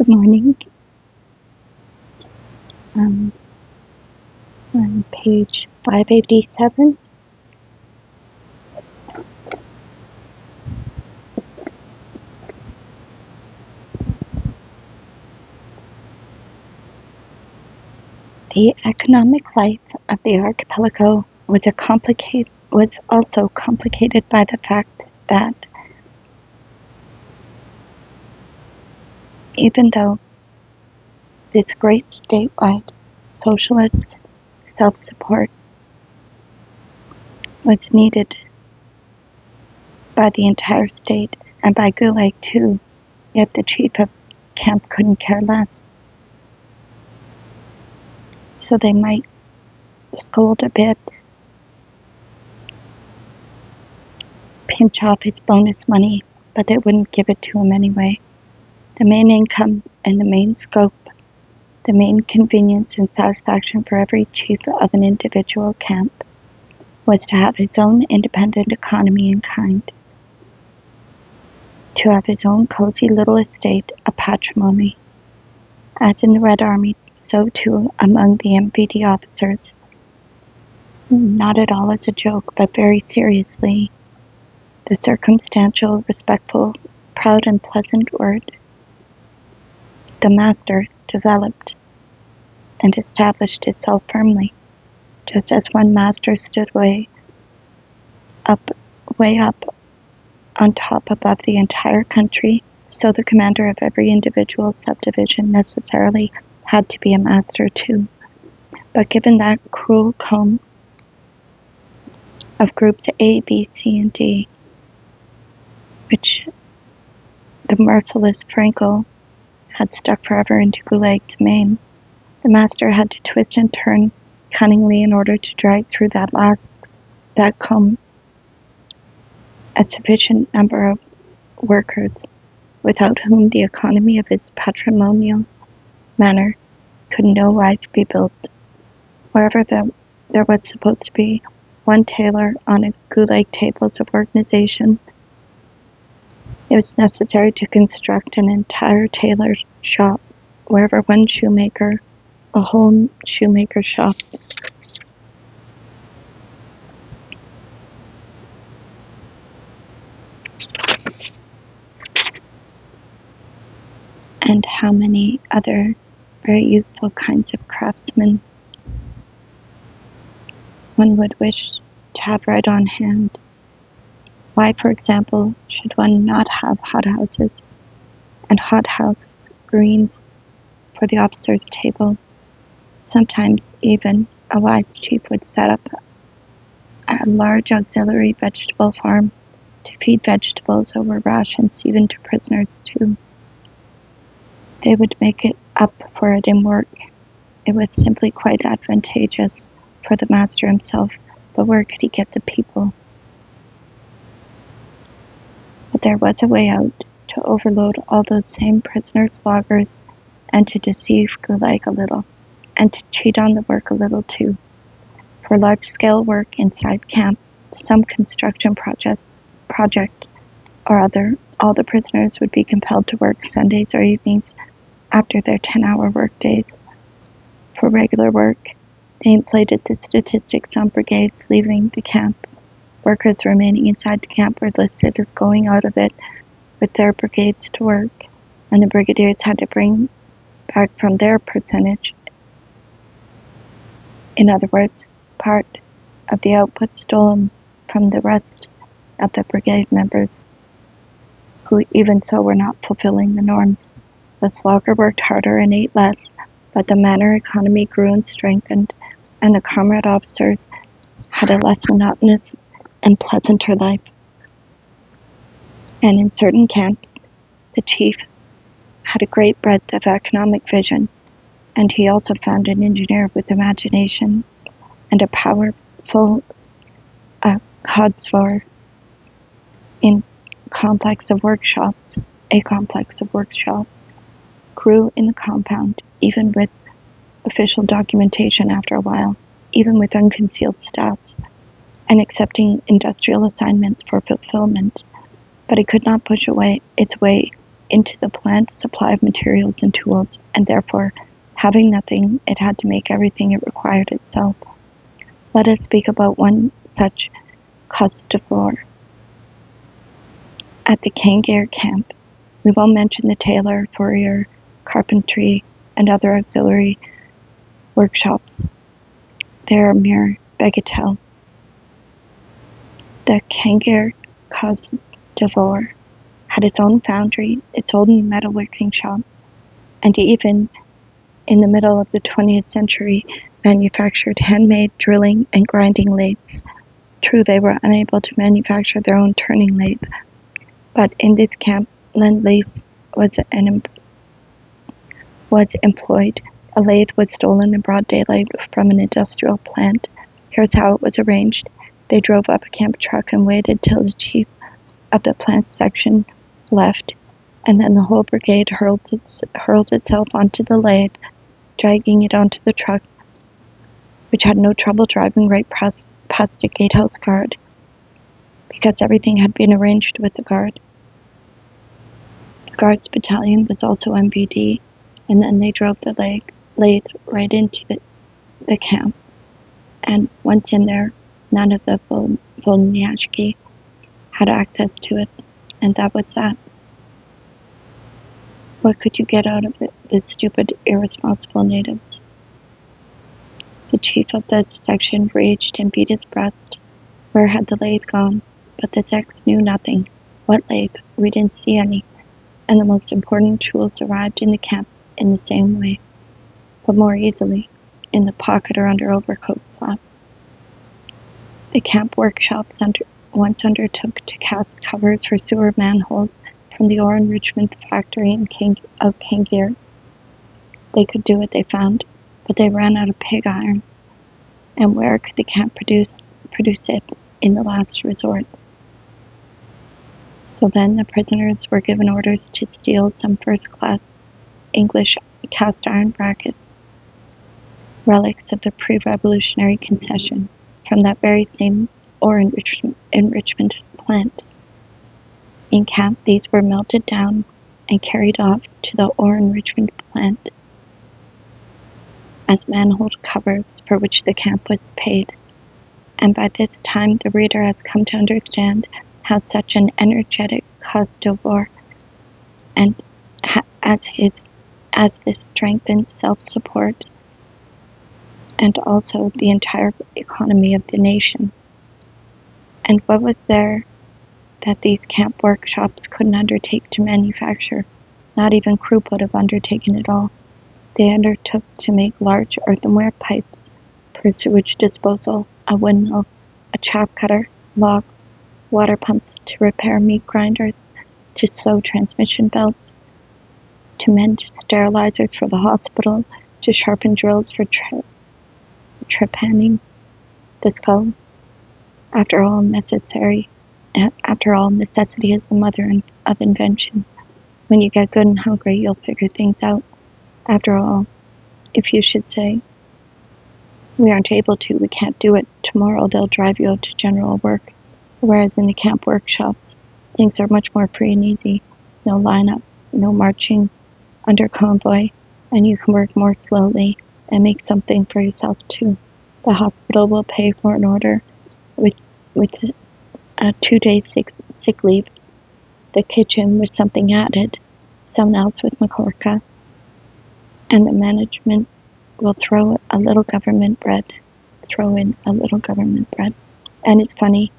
Good morning. On page 587. The economic life of the archipelago was also complicated by the fact that even though this great statewide socialist self-support was needed by the entire state and by Gulag too, yet the chief of camp couldn't care less. So they might scold a bit, pinch off his bonus money, but they wouldn't give it to him anyway. The main income and the main scope, the main convenience and satisfaction for every chief of an individual camp was to have his own independent economy in kind, to have his own cozy little estate of patrimony. As in the Red Army, so too among the MVD officers, not at all as a joke, but very seriously, the circumstantial, respectful, proud and pleasant word, the master developed and established itself firmly, just as one master stood way up on top above the entire country, so the commander of every individual subdivision necessarily had to be a master too. But given that cruel comb of groups A, B, C, and D, which the merciless Franco had stuck forever into Gulag's mane, the master had to twist and turn cunningly in order to drag through that comb a sufficient number of workers, without whom the economy of his patrimonial manor could no wise be built. Wherever there was supposed to be one tailor on a Gulag tables of organization, it was necessary to construct an entire tailor shop. Wherever one shoemaker, a whole shoemaker shop. And how many other very useful kinds of craftsmen one would wish to have right on hand. Why, for example, should one not have hothouses and hothouse greens for the officer's table? Sometimes even a wise chief would set up a large auxiliary vegetable farm to feed vegetables over rations even to prisoners too. They would make it up for it in work. It was simply quite advantageous for the master himself, but where could he get the people? But there was a way out, to overload all those same prisoner sloggers and to deceive Gulag a little, and to cheat on the work a little too. For large-scale work inside camp, some construction project or other, all the prisoners would be compelled to work Sundays or evenings after their 10-hour work days. For regular work, they inflated the statistics on brigades leaving the camp. Workers remaining inside the camp were listed as going out of it with their brigades to work, and the brigadiers had to bring back from their percentage. In other words, part of the output stolen from the rest of the brigade members, who even so were not fulfilling the norms. The slogger worked harder and ate less, but the manor economy grew and strengthened, and the comrade officers had a less monotonous and pleasanter life. And in certain camps, the chief had a great breadth of economic vision, and he also found an engineer with imagination and a powerful codsvar a complex of workshops grew in the compound, even with official documentation after a while, even with unconcealed staffs, and accepting industrial assignments for fulfillment. But it could not push its way into the plant's supply of materials and tools, and therefore, having nothing, it had to make everything it required itself. Let us speak about one such cause-d'effort. At the Kangaroo camp, we will mention the tailor, furrier, carpentry, and other auxiliary workshops. They are mere bagatelle. The Kangaroo cause-d'effort had its own foundry, its own metalworking shop, and even in the middle of the 20th century manufactured handmade drilling and grinding lathes. True, they were unable to manufacture their own turning lathe, but in this camp, Lend-Lease was employed. A lathe was stolen in broad daylight from an industrial plant. Here's how it was arranged. They drove up a camp truck and waited till the chief of the plant section left, and then the whole brigade hurled itself onto the lathe, dragging it onto the truck, which had no trouble driving right past a gatehouse guard, because everything had been arranged with the guard. The guards battalion was also MVD, and then they drove the lathe right into the camp, and once in there, none of the Volnyashki had access to it, and that was that. What could you get out of it, the stupid, irresponsible natives? The chief of the section raged and beat his breast. Where had the lathe gone? But the Czechs knew nothing. What lathe? We didn't see any. And the most important tools arrived in the camp in the same way, but more easily, in the pocket or under overcoat flaps. The camp workshops once undertook to cast covers for sewer manholes from the ore enrichment factory of Kangaroo. They could do it, they found, but they ran out of pig iron. And where could the camp produce it in the last resort? So then the prisoners were given orders to steal some first-class English cast iron brackets, relics of the pre-revolutionary concession, from that very same ore enrichment plant. In camp, these were melted down and carried off to the ore enrichment plant as manhole covers for which the camp was paid. And by this time, the reader has come to understand how such an energetic cause-d'effort, and as this strengthened self-support, and also the entire economy of the nation. And what was there that these camp workshops couldn't undertake to manufacture? Not even Krupp would have undertaken it all. They undertook to make large earthenware pipes for sewage disposal, a windmill, a chaff cutter, logs, water pumps to repair meat grinders, to sew transmission belts, to mend sterilizers for the hospital, to sharpen drills for trepanning the skull. After all, necessity is the mother of invention. When you get good and hungry, you'll figure things out. After all, if you should say, we aren't able to, we can't do it, tomorrow they'll drive you out to general work. Whereas in the camp workshops, things are much more free and easy. No lineup, no marching under convoy, and you can work more slowly and make something for yourself too. The hospital will pay for an order with a 2 days sick leave. The kitchen with something added, someone else with makorka, and the management will throw in a little government bread. And it's funny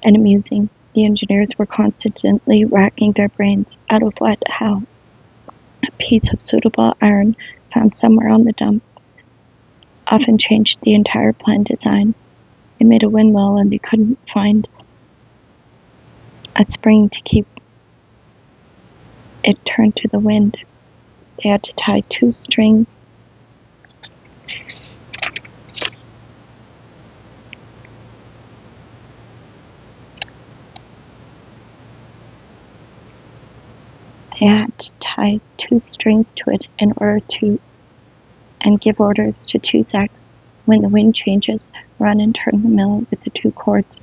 and amusing. The engineers were constantly racking their brains. Out of what? How? A piece of suitable iron found somewhere on the dump often changed the entire plan design. They made a windmill and they couldn't find a spring to keep it turned to the wind. They had to tie 2 strings to it in order to, and give orders to 2 Czechs. When the wind changes, run and turn the mill with the 2 cords.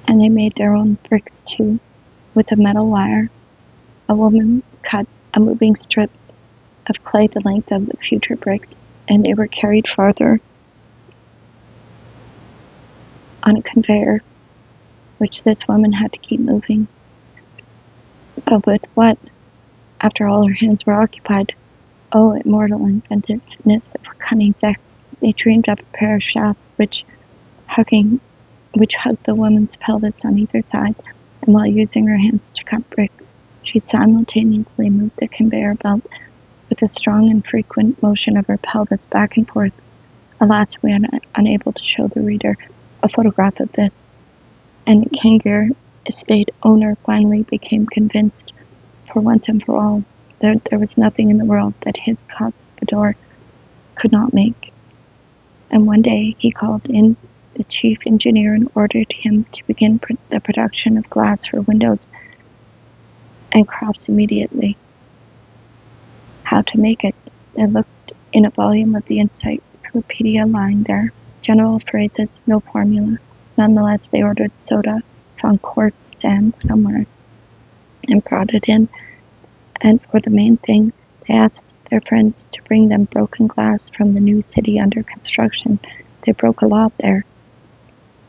And they made their own bricks too, with a metal wire. A woman cut a moving strip of clay the length of the future bricks, and they were carried farther on a conveyor, which this woman had to keep moving. But with what? After all, her hands were occupied. Oh, immortal inventiveness of cunning sex! They dreamed up a pair of shafts which hugged the woman's pelvis on either side, and while using her hands to cut bricks, she simultaneously moved the conveyor belt with a strong and frequent motion of her pelvis back and forth. Alas, we are unable to show the reader a photograph of this, and the Kangir estate owner finally became convinced, for once and for all, that there was nothing in the world that his conspirator could not make. And one day he called in the chief engineer and ordered him to begin the production of glass for windows and crafts immediately. How to make it? They looked in a volume of the encyclopedia lying there. General phrases, no formula. Nonetheless, they ordered soda, found quartz sand somewhere, and brought it in. And for the main thing, they asked their friends to bring them broken glass from the new city under construction. They broke a lot there.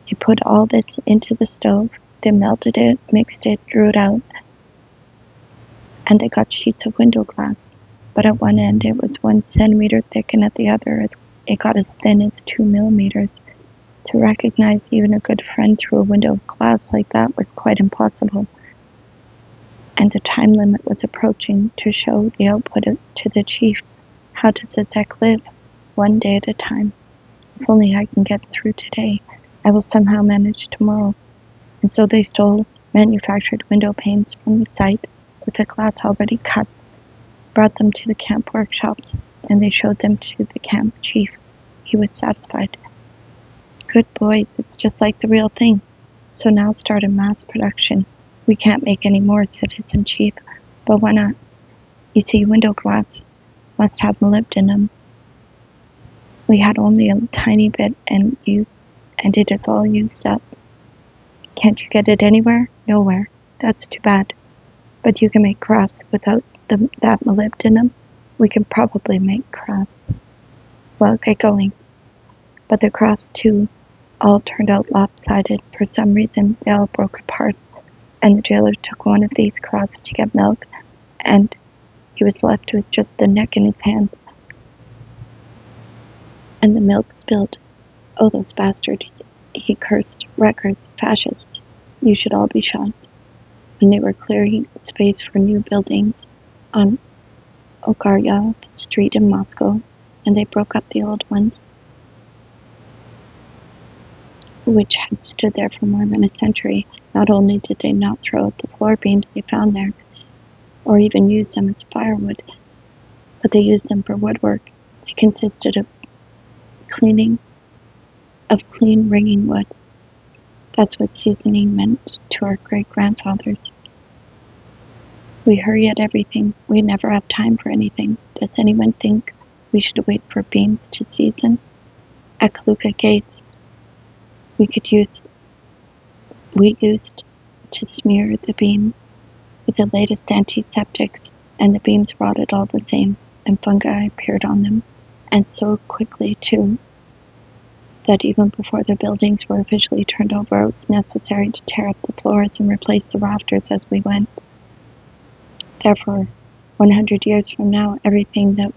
They put all this into the stove. They melted it, mixed it, drew it out, and they got sheets of window glass. But at one end it was 1 centimeter thick, and at the other it got as thin as 2 millimeters. To recognize even a good friend through a window of glass like that was quite impossible. And the time limit was approaching to show the output to the chief. How does the tech live? 1 day at a time. If only I can get through today, I will somehow manage tomorrow. And so they stole manufactured window panes from the site with the glass already cut, brought them to the camp workshops, and they showed them to the camp chief. He was satisfied. Good boys, it's just like the real thing. So now start a mass production. We can't make any more, citizen chief, but why not? You see, window glass must have molybdenum. We had only a tiny bit and it is all used up. Can't you get it anywhere? Nowhere. That's too bad. But you can make crafts without that molybdenum. We can probably make crafts. Well, get going. But the crafts, too, all turned out lopsided. For some reason, they all broke apart, and the jailer took one of these crafts to get milk, and he was left with just the neck in his hand. And the milk spilled. Oh, those bastards, he cursed. Records, fascists. You should all be shot. When they were clearing space for new buildings on Ogaryev Street in Moscow, and they broke up the old ones, which had stood there for more than a century. Not only did they not throw out the floor beams they found there, or even use them as firewood, but they used them for woodwork. They consisted of clean ringing wood. That's what seasoning meant to our great-grandfathers. We hurry at everything. We never have time for anything. Does anyone think we should wait for beams to season? At Kaluga Gates, we used to smear the beams with the latest antiseptics, and the beams rotted all the same, and fungi appeared on them, and so quickly, too, that even before the buildings were officially turned over, it was necessary to tear up the floors and replace the rafters as we went. Therefore, 100 years from now, everything that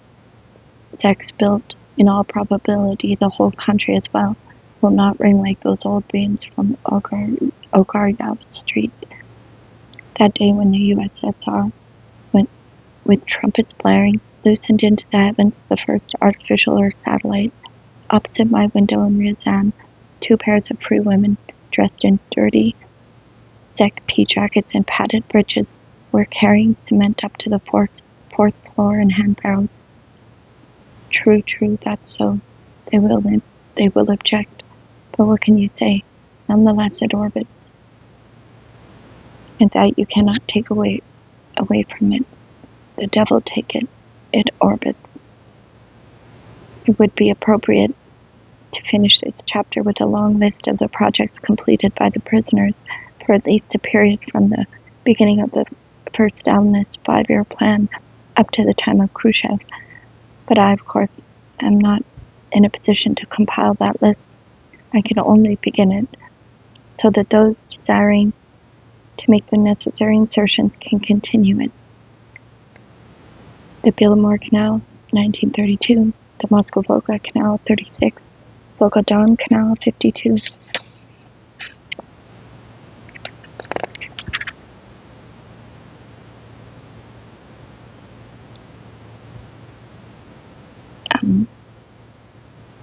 Zex built, in all probability the whole country as well, will not ring like those old beams from Ogaryev Street. That day when the USSR went with trumpets blaring, loosened into the heavens the first artificial Earth satellite. Opposite my window in Ryazan, 2 pairs of free women, dressed in dirty Zek pea jackets and padded breeches, were carrying cement up to the fourth floor in hand barrels. True, that's so. They will object, but what can you say? Nonetheless, it orbits, and that you cannot take away from it. The devil take it. It orbits. It would be appropriate to finish this chapter with a long list of the projects completed by the prisoners for at least a period from the beginning of the for Stalinist 5-year plan up to the time of Khrushchev, but I, of course, am not in a position to compile that list. I can only begin it, so that those desiring to make the necessary insertions can continue it. The Belomor Canal, 1932, the Moscow-Volga Canal, 36, Volga-Don Canal, 52.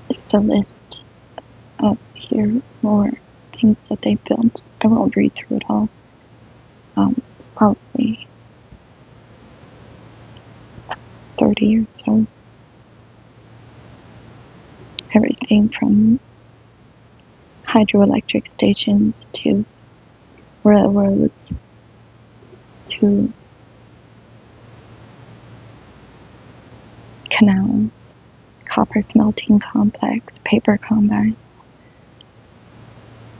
There's a list up here, more things that they built. I won't read through it all. It's probably 30 or so. Everything from hydroelectric stations to railroads to canals, copper smelting complex, paper combine,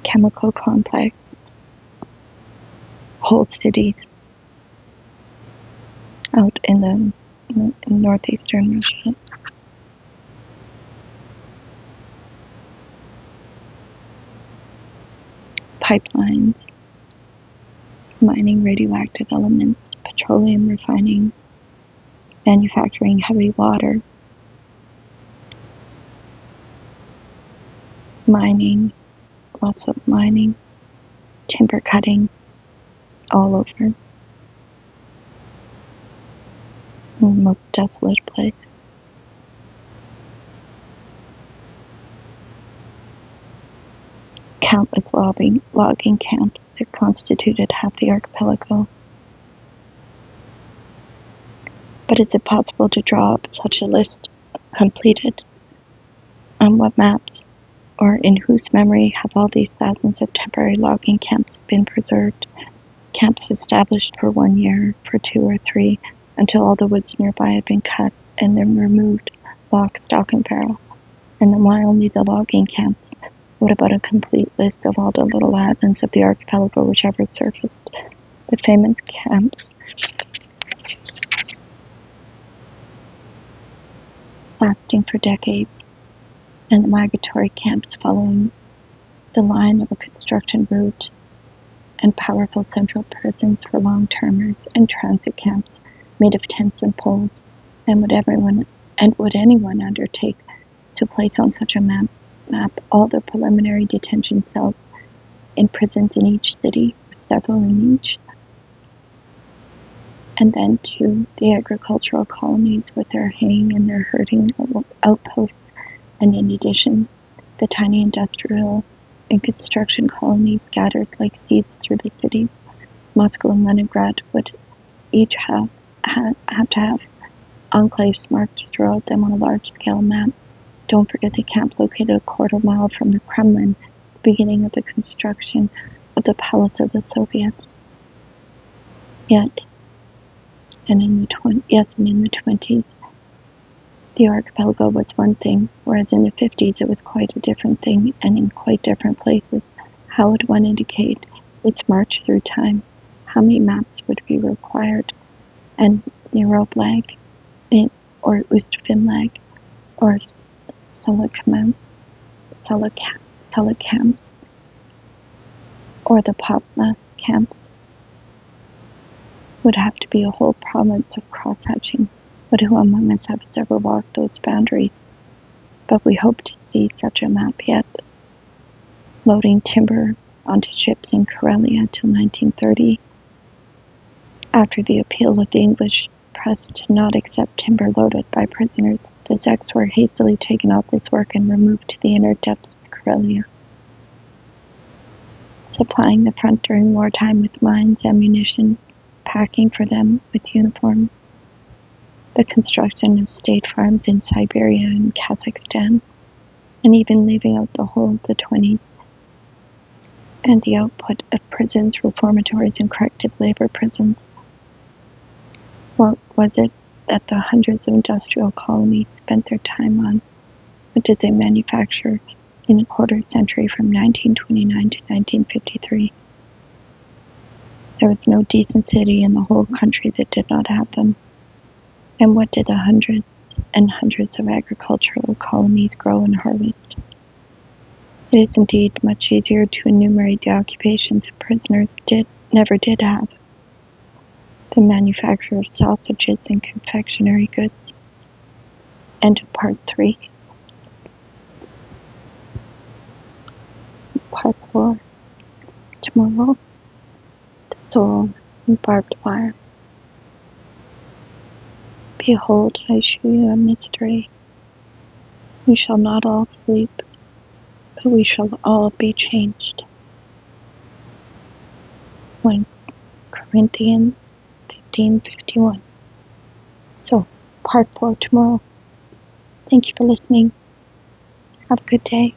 chemical complex, whole cities out in northeastern Russia. Pipelines, mining radioactive elements, petroleum refining, manufacturing heavy water, mining, lots of mining, timber cutting, all over. The most desolate place. Countless logging camps that constituted half the archipelago. But is it possible to draw up such a list completed? On what maps, or in whose memory, have all these thousands of temporary logging camps been preserved? Camps established for 1 year, for 2 or 3, until all the woods nearby had been cut and then removed, lock, stock, and barrel. And then why only the logging camps? What about a complete list of all the little islands of the archipelago which ever surfaced? The famous camps lasting for decades, and the migratory camps following the line of a construction route, and powerful central prisons for long-termers, and transit camps made of tents and poles, and would anyone undertake to place on such a map all the preliminary detention cells in prisons in each city, or several in each, and then to the agricultural colonies with their haying and their herding outposts, and in addition, the tiny industrial and construction colonies scattered like seeds through the cities. Moscow and Leningrad would each have to have enclaves marked throughout them on a large-scale map. Don't forget the camp located a quarter mile from the Kremlin, the beginning of the construction of the Palace of the Soviets. Yet, and in the 20s, the archipelago was one thing, whereas in the 50s it was quite a different thing, and in quite different places. How would one indicate its march through time? How many maps would be required? And Averbakh, or Ust-Finlag, or Solzhenitsyn, camps, or the Popna camps, would have to be a whole province of cross-hatching. But who among us has ever walked those boundaries? But we hope to see such a map yet. Loading timber onto ships in Karelia till 1930. After the appeal of the English press to not accept timber loaded by prisoners, the Czechs were hastily taken off this work and removed to the inner depths of Karelia. Supplying the front during wartime with mines, ammunition, packing for them with uniforms. The construction of state farms in Siberia and Kazakhstan, and even leaving out the whole of the 20s, and the output of prisons, reformatories, and corrective-labor prisons. What was it that the hundreds of industrial colonies spent their time on? What did they manufacture in a quarter century from 1929 to 1953? There was no decent city in the whole country that did not have them. And what did the hundreds and hundreds of agricultural colonies grow and harvest? It is indeed much easier to enumerate the occupations that prisoners never did have. The manufacture of sausages and confectionery goods. End of part 3. Part 4. Tomorrow. The soul and barbed wire. Behold, I show you a mystery. We shall not all sleep, but we shall all be changed. 1 Corinthians 15:51. So, part 4 tomorrow. Thank you for listening. Have a good day.